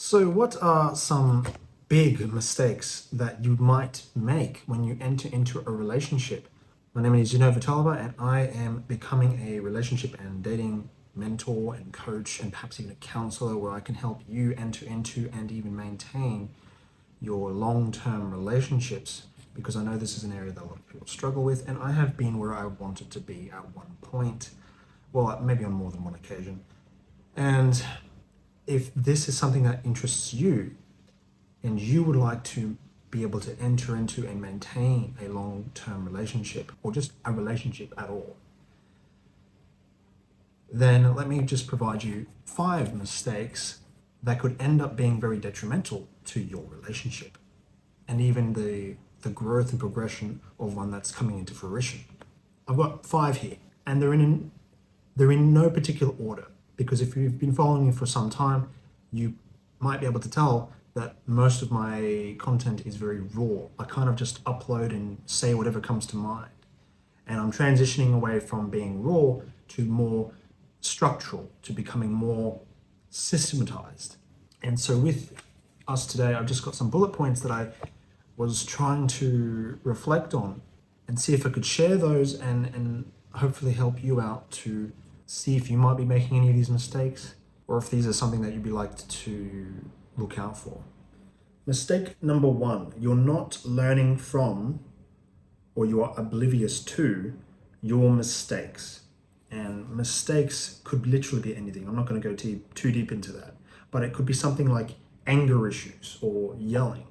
So, what are some big mistakes that you might make when you enter into a relationship? My name is Junova Talaba, and I am becoming a relationship and dating mentor and coach, and perhaps even a counselor where I can help you enter into and even maintain your long term relationships. Because I know this is an area that a lot of people struggle with, and I have been where I wanted to be at one point. Well, maybe on more than one occasion. And if this is something that interests you and you would like to be able to enter into and maintain a long-term relationship or just a relationship at all, then let me just provide you 5 mistakes that could end up being very detrimental to your relationship and even the growth and progression of one that's coming into fruition. I've got 5 here, and they're in no particular order, because if you've been following me for some time, you might be able to tell that most of my content is very raw. I kind of just upload and say whatever comes to mind. And I'm transitioning away from being raw to more structural, to becoming more systematized. And so with us today, I've just got some bullet points that I was trying to reflect on and see if I could share those and hopefully help you out to see if you might be making any of these mistakes or if these are something that you'd be like to look out for. Mistake number 1, you're not learning from or you are oblivious to your mistakes. And mistakes could literally be anything. I'm not going to go too deep into that, but it could be something like anger issues or yelling.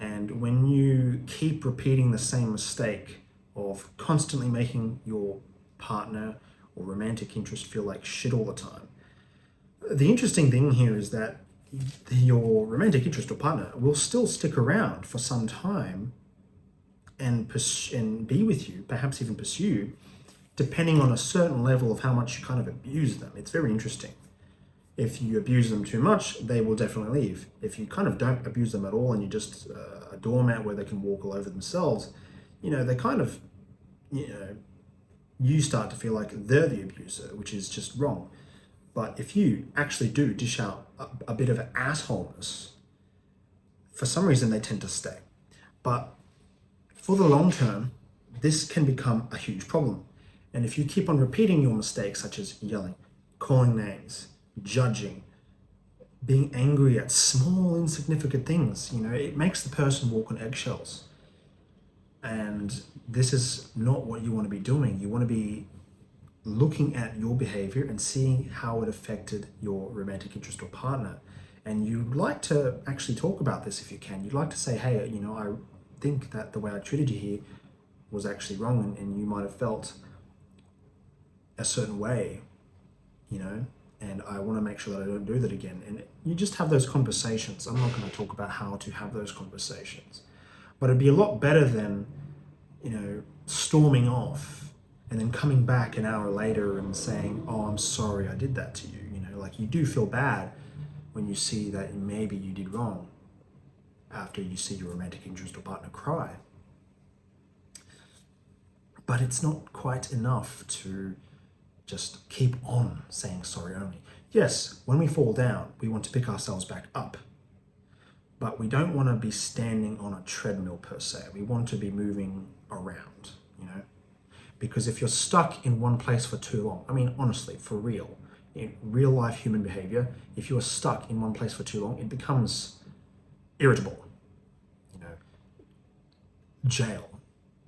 And when you keep repeating the same mistake of constantly making your partner or romantic interest feel like shit all the time, the interesting thing here is that your romantic interest or partner will still stick around for some time and be with you, perhaps even pursue you, depending on a certain level of how much you kind of abuse them. It's very interesting. If you abuse them too much, they will definitely leave. If you kind of don't abuse them at all and you're just a doormat where they can walk all over themselves, they kind of, you start to feel like they're the abuser, which is just wrong. But if you actually do dish out a bit of assholeness, for some reason they tend to stay. But for the long term, this can become a huge problem. And if you keep on repeating your mistakes, such as yelling, calling names, judging, being angry at small, insignificant things, it makes the person walk on eggshells. And this is not what you want to be doing. You want to be looking at your behavior and seeing how it affected your romantic interest or partner. And you'd like to actually talk about this if you can. You'd like to say, hey, I think that the way I treated you here was actually wrong, and you might have felt a certain way, and I want to make sure that I don't do that again. And you just have those conversations. I'm not going to talk about how to have those conversations, but it'd be a lot better than, storming off and then coming back an hour later and saying, oh, I'm sorry I did that to you. Like, you do feel bad when you see that maybe you did wrong after you see your romantic interest or partner cry. But it's not quite enough to just keep on saying sorry only. Yes, when we fall down, we want to pick ourselves back up. But we don't want to be standing on a treadmill per se. We want to be moving around, Because if you're stuck in one place for too long, honestly, for real, in real life human behavior, if you're stuck in one place for too long, it becomes irritable. Jail.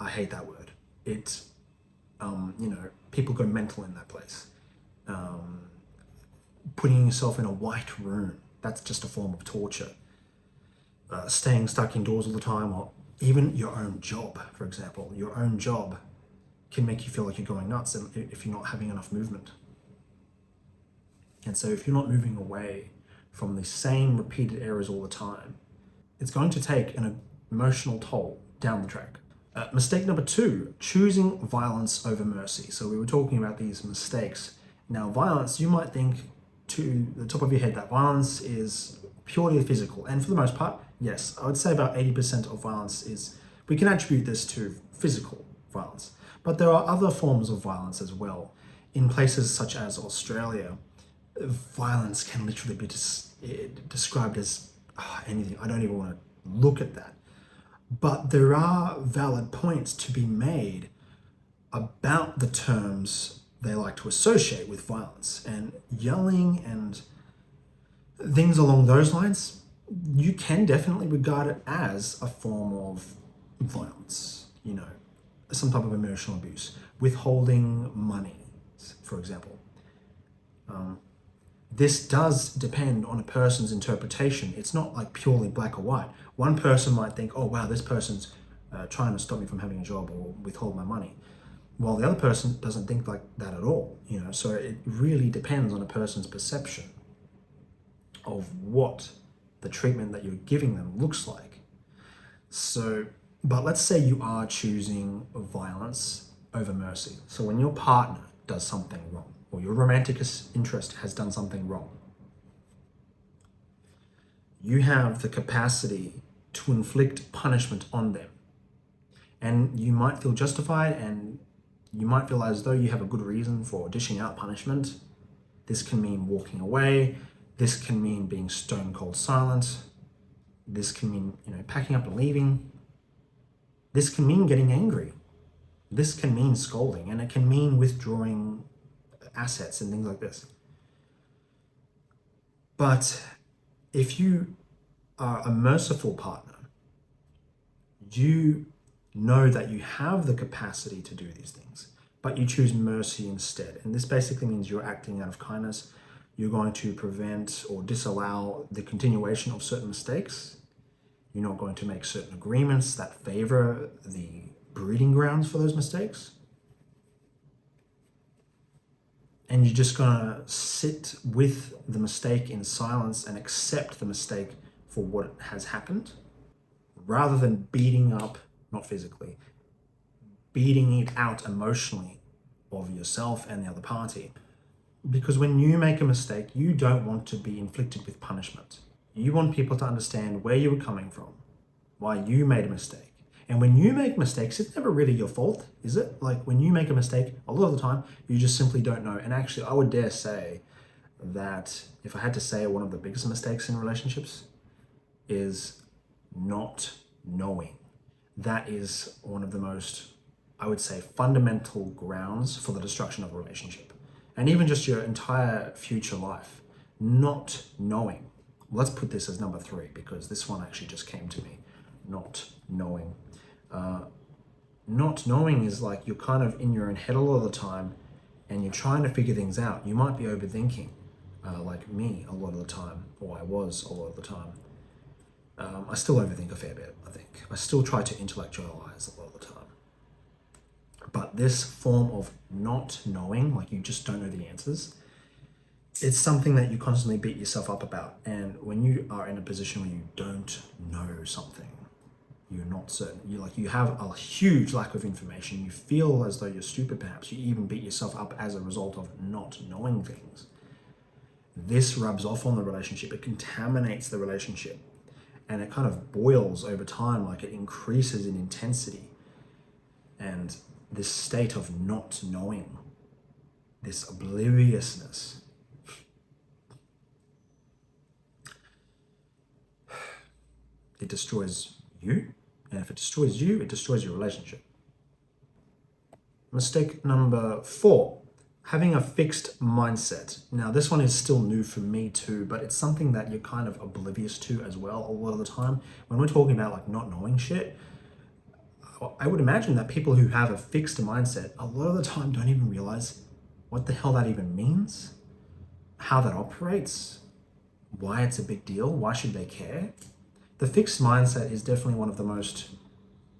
I hate that word. It's, people go mental in that place. Putting yourself in a white room, that's just a form of torture. Staying stuck indoors all the time, or even your own job, for example. Your own job can make you feel like you're going nuts if you're not having enough movement. And so if you're not moving away from the same repeated errors all the time, it's going to take an emotional toll down the track. Mistake number 2, choosing violence over mercy. So we were talking about these mistakes. Now, violence, you might think to the top of your head that violence is purely physical. And for the most part, yes, I would say about 80% of violence we can attribute this to physical violence. But there are other forms of violence as well. In places such as Australia, Violence can literally be described as anything. I don't even want to look at that. But there are valid points to be made about the terms they like to associate with violence, and yelling and things along those lines. You can definitely regard it as a form of violence, some type of emotional abuse, withholding money, for example. This does depend on a person's interpretation. It's not like purely black or white. One person might think, oh wow, this person's trying to stop me from having a job or withhold my money, while the other person doesn't think like that at all. So it really depends on a person's perception of what the treatment that you're giving them looks like. But let's say you are choosing violence over mercy. So when your partner does something wrong, or your romantic interest has done something wrong, you have the capacity to inflict punishment on them. And you might feel justified, and you might feel as though you have a good reason for dishing out punishment. This can mean walking away. This can mean being stone cold silent. This can mean, packing up and leaving. This can mean getting angry. This can mean scolding, and it can mean withdrawing assets and things like this. But if you are a merciful partner, you know that you have the capacity to do these things, but you choose mercy instead. And this basically means you're acting out of kindness. You're going to prevent or disallow the continuation of certain mistakes. You're not going to make certain agreements that favor the breeding grounds for those mistakes. And you're just going to sit with the mistake in silence and accept the mistake for what has happened, rather than beating up, not physically, beating it out emotionally of yourself and the other party. Because when you make a mistake, you don't want to be inflicted with punishment. You want people to understand where you were coming from, why you made a mistake. And when you make mistakes, it's never really your fault, is it? Like when you make a mistake, a lot of the time, you just simply don't know. And actually, I would dare say that if I had to say one of the biggest mistakes in relationships is not knowing. That is one of the most, I would say, fundamental grounds for the destruction of a relationship. And even just your entire future life, not knowing. Let's put this as number 3, because this one actually just came to me. Not knowing. Not knowing is like you're kind of in your own head a lot of the time, and you're trying to figure things out. You might be overthinking, like me a lot of the time, or I was a lot of the time. I still overthink a fair bit, I think. I still try to intellectualize a lot of the time. But this form of not knowing, like you just don't know the answers, it's something that you constantly beat yourself up about. And when you are in a position where you don't know something, you're not certain, you have a huge lack of information, you feel as though you're stupid perhaps, you even beat yourself up as a result of not knowing things. This rubs off on the relationship, it contaminates the relationship, and it kind of boils over time, like it increases in intensity. And this state of not knowing, this obliviousness, it destroys you, and if it destroys you, it destroys your relationship. Mistake number 4, having a fixed mindset. Now, this one is still new for me too, but it's something that you're kind of oblivious to as well a lot of the time. When we're talking about like not knowing shit, I would imagine that people who have a fixed mindset a lot of the time don't even realize what the hell that even means, how that operates, why it's a big deal, why should they care? The fixed mindset is definitely one of the most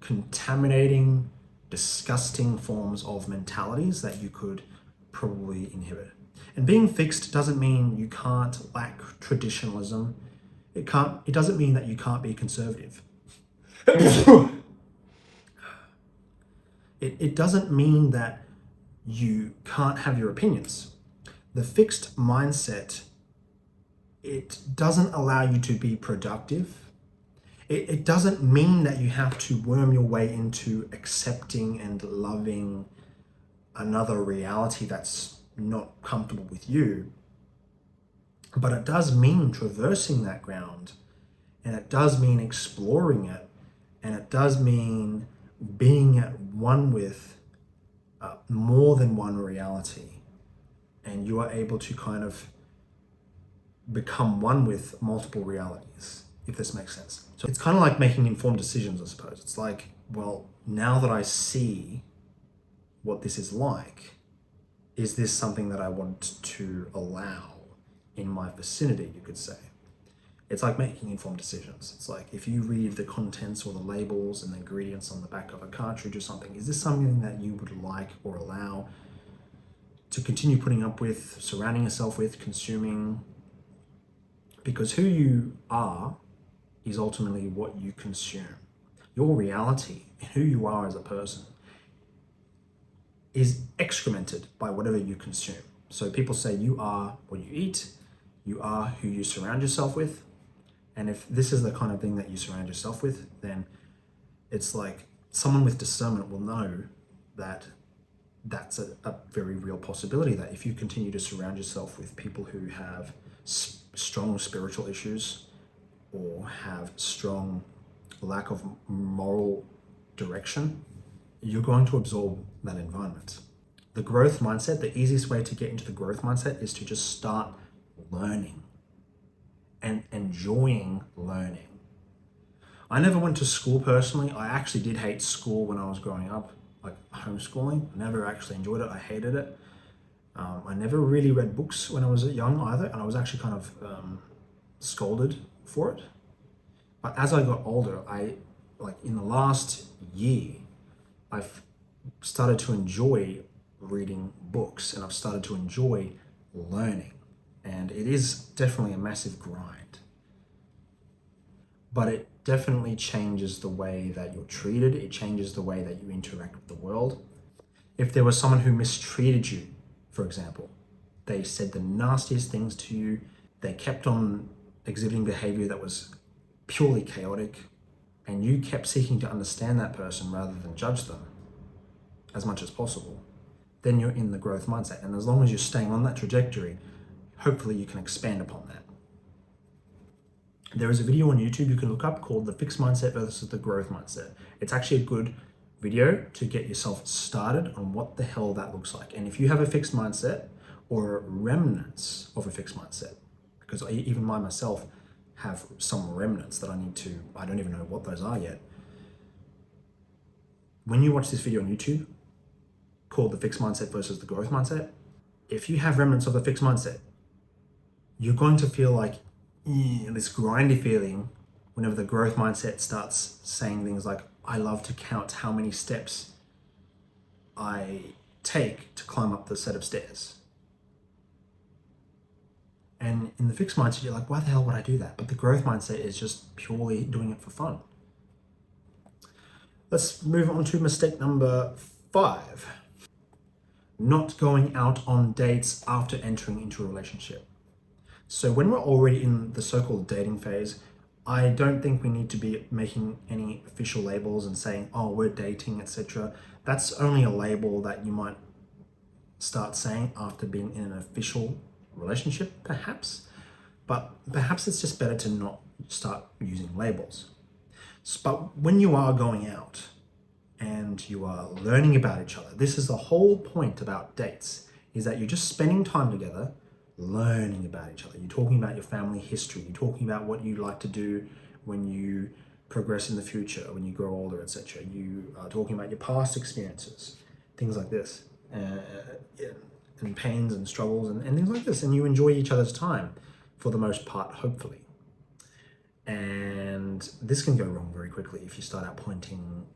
contaminating, disgusting forms of mentalities that you could probably inhibit. And being fixed doesn't mean you can't lack traditionalism. It doesn't mean that you can't be conservative. It doesn't mean that you can't have your opinions. The fixed mindset, it doesn't allow you to be productive. It doesn't mean that you have to worm your way into accepting and loving another reality that's not comfortable with you. But it does mean traversing that ground, and it does mean exploring it, and it does mean being at one with more than one reality. And you are able to kind of become one with multiple realities, if this makes sense. So it's kind of like making informed decisions, I suppose. It's like, well, now that I see what this is like, is this something that I want to allow in my vicinity, you could say? It's like making informed decisions. It's like if you read the contents or the labels and the ingredients on the back of a cartridge or something, is this something that you would like or allow to continue putting up with, surrounding yourself with, consuming? Because who you are is ultimately what you consume. Your reality, who you are as a person, is excremented by whatever you consume. So people say you are what you eat, you are who you surround yourself with. And if this is the kind of thing that you surround yourself with, then it's like someone with discernment will know that that's a very real possibility, that if you continue to surround yourself with people who have strong spiritual issues or have strong lack of moral direction, you're going to absorb that environment. The growth mindset, the easiest way to get into the growth mindset is to just start learning and enjoying learning. I never went to school personally. I actually did hate school when I was growing up, like homeschooling. I never actually enjoyed it. I hated it. I never really read books when I was young either, and I was actually kind of scolded for it. But as I got older, in the last year, I've started to enjoy reading books, and I've started to enjoy learning. And it is definitely a massive grind. But it definitely changes the way that you're treated. It changes the way that you interact with the world. If there was someone who mistreated you, for example, they said the nastiest things to you, they kept on exhibiting behavior that was purely chaotic, and you kept seeking to understand that person rather than judge them as much as possible, then you're in the growth mindset. And as long as you're staying on that trajectory, hopefully you can expand upon that. There is a video on YouTube you can look up called The Fixed Mindset versus the Growth Mindset. It's actually a good video to get yourself started on what the hell that looks like. And if you have a fixed mindset or remnants of a fixed mindset, because even myself have some remnants that I don't even know what those are yet. When you watch this video on YouTube called The Fixed Mindset versus the Growth Mindset, if you have remnants of the fixed mindset, you're going to feel like this grindy feeling whenever the growth mindset starts saying things like, I love to count how many steps I take to climb up the set of stairs. And in the fixed mindset, you're like, why the hell would I do that? But the growth mindset is just purely doing it for fun. Let's move on to mistake number 5. Not going out on dates after entering into a relationship. So when we're already in the so-called dating phase, I don't think we need to be making any official labels and saying, oh, we're dating, etc. That's only a label that you might start saying after being in an official relationship, perhaps. But perhaps it's just better to not start using labels. But when you are going out and you are learning about each other, this is the whole point about dates, is that you're just spending time together, learning about each other. You're talking about your family history. You're talking about what you like to do when you progress in the future, when you grow older, etc. You are talking about your past experiences, things like this, and pains and struggles and things like this. And you enjoy each other's time for the most part, hopefully. And this can go wrong very quickly if you start pointing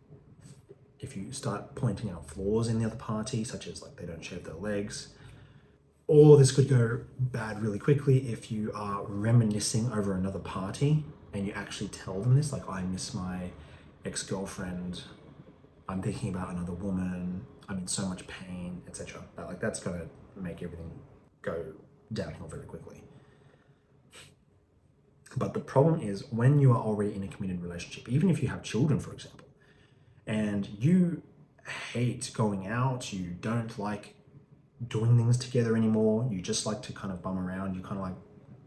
out flaws in the other party, such as like they don't shave their legs. Or this could go bad really quickly if you are reminiscing over another party and you actually tell them this, like, I miss my ex-girlfriend, I'm thinking about another woman, I'm in so much pain, etc. That's gonna make everything go downhill very quickly. But the problem is when you are already in a committed relationship, even if you have children, for example, and you hate going out, you don't like doing things together anymore, you just like to kind of bum around, you kind of like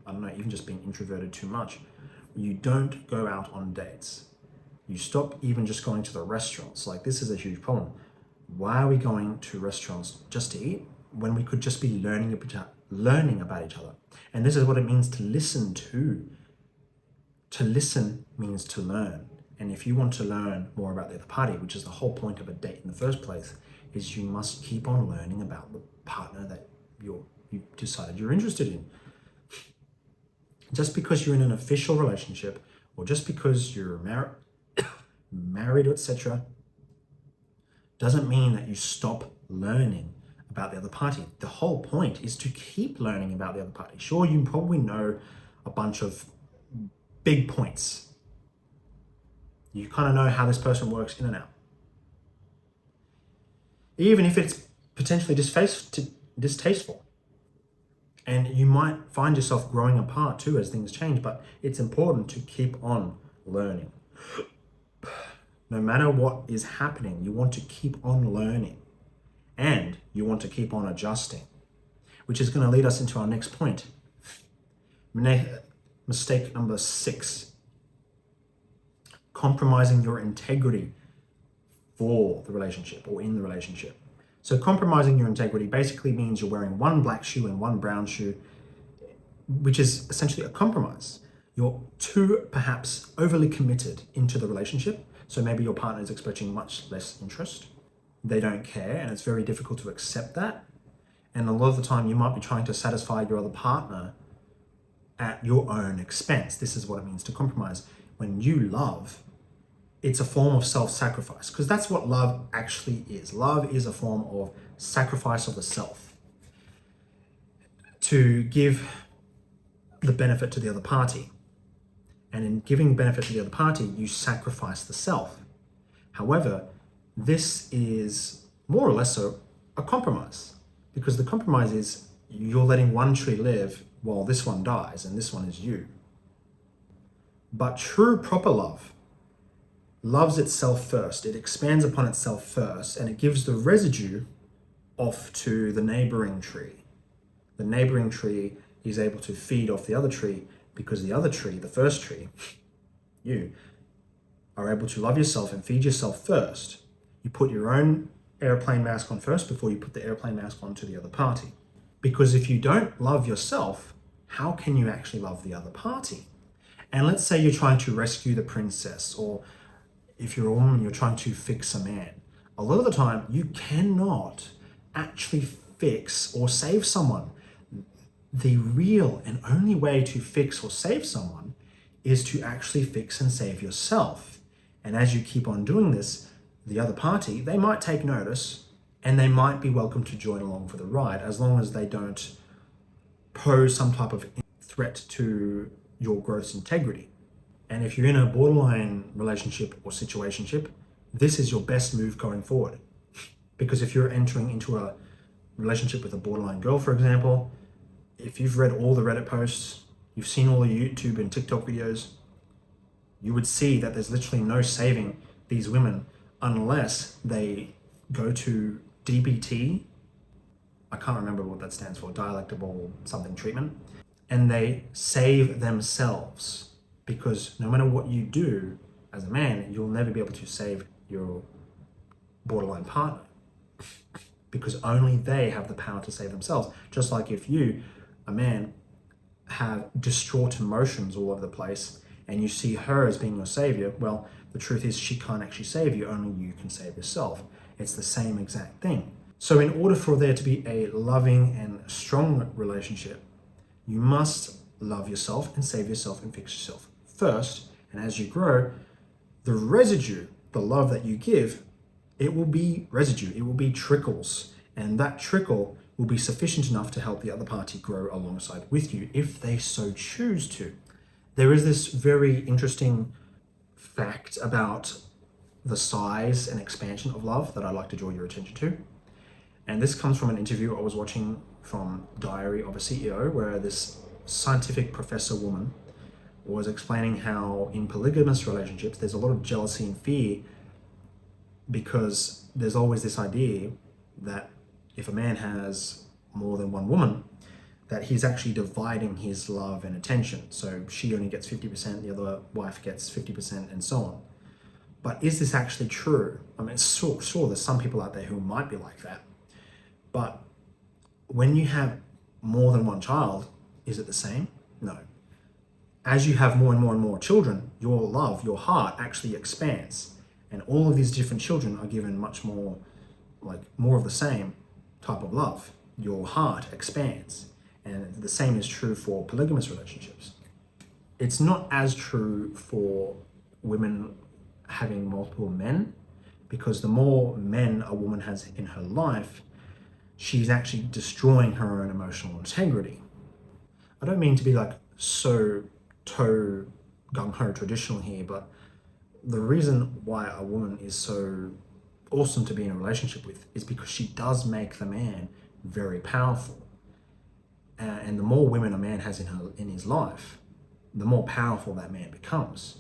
I don't know, even just being introverted too much, you don't go out on dates. You stop even just going to the restaurants. Like, this is a huge problem. Why are we going to restaurants just to eat when we could just be learning about each other? And this is what it means to listen to. To listen means to learn. And if you want to learn more about the other party, which is the whole point of a date in the first place, is you must keep on learning about the partner that you've decided you're interested in. Just because you're in an official relationship, or just because you're married, etc., doesn't mean that you stop learning about the other party. The whole point is to keep learning about the other party. Sure, you probably know a bunch of big points. You kind of know how this person works in and out. Even if it's potentially distasteful. And you might find yourself growing apart too as things change, but it's important to keep on learning. No matter what is happening, you want to keep on learning and you want to keep on adjusting, which is going to lead us into our next point. Mistake number 6. Compromising your integrity for the relationship or in the relationship. So compromising your integrity basically means you're wearing one black shoe and one brown shoe, which is essentially a compromise. You're too perhaps overly committed into the relationship. So maybe your partner is expressing much less interest. They don't care, and it's very difficult to accept that. And a lot of the time you might be trying to satisfy your other partner at your own expense. This is what it means to compromise. When you love, it's a form of self-sacrifice, because that's what love actually is. Love is a form of sacrifice of the self to give the benefit to the other party. And in giving benefit to the other party, you sacrifice the self. However, this is more or less a compromise, because the compromise is you're letting one tree live while this one dies, and this one is you. But true, proper love loves itself first. It expands upon itself first, and it gives the residue off to the neighboring tree. The neighboring tree is able to feed off the other tree, because the other tree, the first tree, you, are able to love yourself and feed yourself first. You put your own airplane mask on first before you put the airplane mask on to the other party. Because if you don't love yourself, how can you actually love the other party? And let's say you're trying to rescue the princess, or if you're a woman, you're trying to fix a man. A lot of the time, you cannot actually fix or save someone. The real and only way to fix or save someone is to actually fix and save yourself. And as you keep on doing this, the other party, they might take notice and they might be welcome to join along for the ride, as long as they don't pose some type of threat to your gross integrity. And if you're in a borderline relationship or situationship, this is your best move going forward. Because if you're entering into a relationship with a borderline girl, for example, if you've read all the Reddit posts, you've seen all the YouTube and TikTok videos, you would see that there's literally no saving these women unless they go to DBT. I can't remember what that stands for, dialectical something treatment, and they save themselves. Because no matter what you do as a man, you'll never be able to save your borderline partner, because only they have the power to save themselves. Just like if you, a man, have distraught emotions all over the place and you see her as being your savior, well, the truth is she can't actually save you, only you can save yourself. It's the same exact thing. So in order for there to be a loving and strong relationship, you must love yourself and save yourself and fix yourself first. And as you grow, the residue, the love that you give, it will be residue, it will be trickles, and that trickle will be sufficient enough to help the other party grow alongside with you if they so choose to. There is this very interesting fact about the size and expansion of love that I'd like to draw your attention to. And this comes from an interview I was watching from Diary of a CEO, where this scientific professor woman was explaining how in polygamous relationships, there's a lot of jealousy and fear, because there's always this idea that if a man has more than one woman, that he's actually dividing his love and attention. So she only gets 50%, the other wife gets 50%, and so on. But is this actually true? I mean, sure, there's some people out there who might be like that. But when you have more than one child, is it the same? No. As you have more and more and more children, your love, your heart actually expands. And all of these different children are given much more, more of the same type of love. Your heart expands. And the same is true for polygamous relationships. It's not as true for women having multiple men, because the more men a woman has in her life, she's actually destroying her own emotional integrity. I don't mean to be so toe gung-ho traditional here, but the reason why a woman is so awesome to be in a relationship with is because she does make the man very powerful. And the more women a man has in his life, the more powerful that man becomes.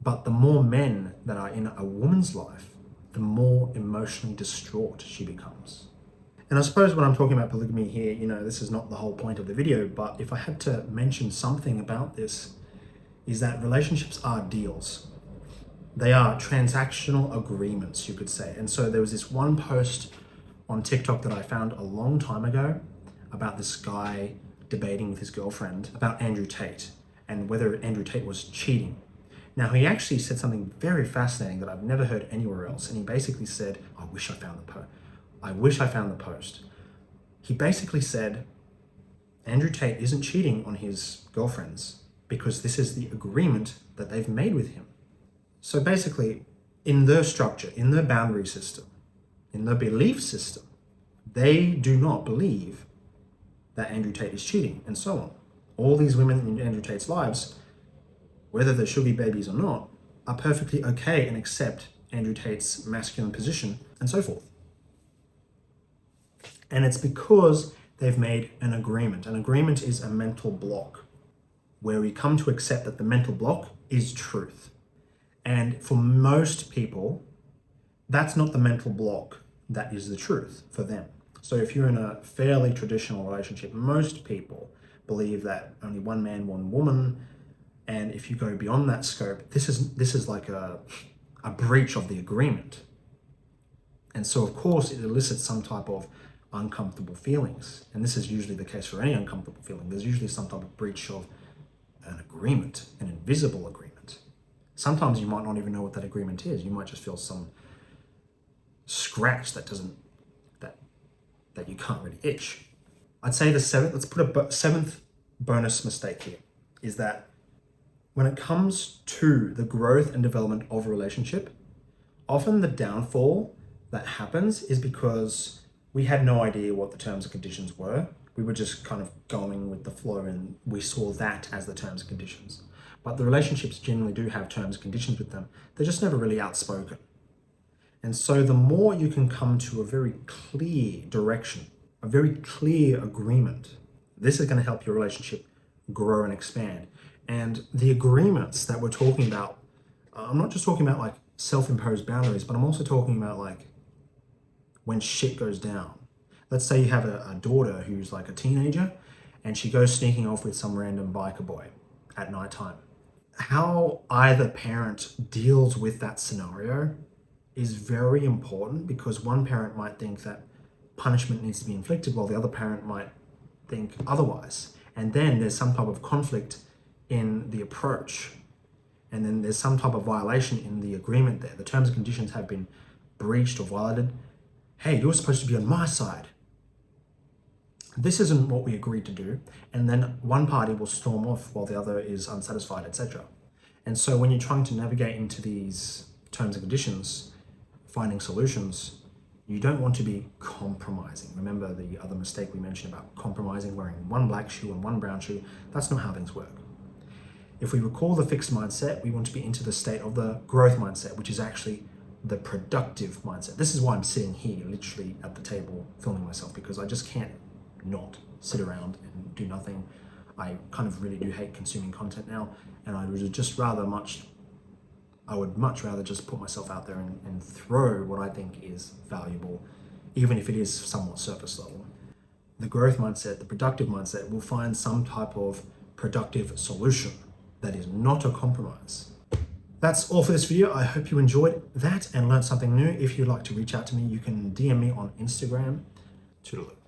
But the more men that are in a woman's life, the more emotionally distraught she becomes. And I suppose when I'm talking about polygamy here, this is not the whole point of the video, but if I had to mention something about this, is that relationships are deals. They are transactional agreements, you could say. And so there was this one post on TikTok that I found a long time ago about this guy debating with his girlfriend about Andrew Tate and whether Andrew Tate was cheating. Now, he actually said something very fascinating that I've never heard anywhere else. And he basically said, I wish I found the post. He basically said, Andrew Tate isn't cheating on his girlfriends because this is the agreement that they've made with him. So basically, in their structure, in their boundary system, in their belief system, they do not believe that Andrew Tate is cheating, and so on. All these women in Andrew Tate's lives, whether they're sugar babies or not, are perfectly okay and accept Andrew Tate's masculine position and so forth. And it's because they've made an agreement. An agreement is a mental block where we come to accept that the mental block is truth. And for most people, that's not the mental block that is the truth for them. So if you're in a fairly traditional relationship, most people believe that only one man, one woman. And if you go beyond that scope, this is like a breach of the agreement. And so of course it elicits some type of uncomfortable feelings. And this is usually the case for any uncomfortable feeling. There's usually some type of breach of an agreement, an invisible agreement. Sometimes you might not even know what that agreement is. You might just feel some scratch that you can't really itch. I'd say let's put a seventh bonus mistake here, is that when it comes to the growth and development of a relationship, often the downfall that happens is because we had no idea what the terms and conditions were. We were just kind of going with the flow and we saw that as the terms and conditions. But the relationships generally do have terms and conditions with them. They're just never really outspoken. And so the more you can come to a very clear direction, a very clear agreement, this is going to help your relationship grow and expand. And the agreements that we're talking about, I'm not just talking about self-imposed boundaries, but I'm also talking about when shit goes down. Let's say you have a daughter who's a teenager and she goes sneaking off with some random biker boy at nighttime. How either parent deals with that scenario is very important, because one parent might think that punishment needs to be inflicted while the other parent might think otherwise. And then there's some type of conflict in the approach. And then there's some type of violation in the agreement there. The terms and conditions have been breached or violated. Hey, you're supposed to be on my side. This isn't what we agreed to do. And then one party will storm off while the other is unsatisfied, etc. And so when you're trying to navigate into these terms and conditions, finding solutions, you don't want to be compromising. Remember the other mistake we mentioned about compromising, wearing one black shoe and one brown shoe. That's not how things work. If we recall the fixed mindset, we want to be into the state of the growth mindset, which is actually the productive mindset. This is why I'm sitting here literally at the table filming myself, because I just can't not sit around and do nothing. I kind of really do hate consuming content now, and I would much rather just put myself out there and throw what I think is valuable, even if it is somewhat surface level. the growth mindset, the productive mindset, will find some type of productive solution that is not a compromise. That's all for this video. I hope you enjoyed that and learned something new. If you'd like to reach out to me, you can DM me on Instagram. Toodaloo.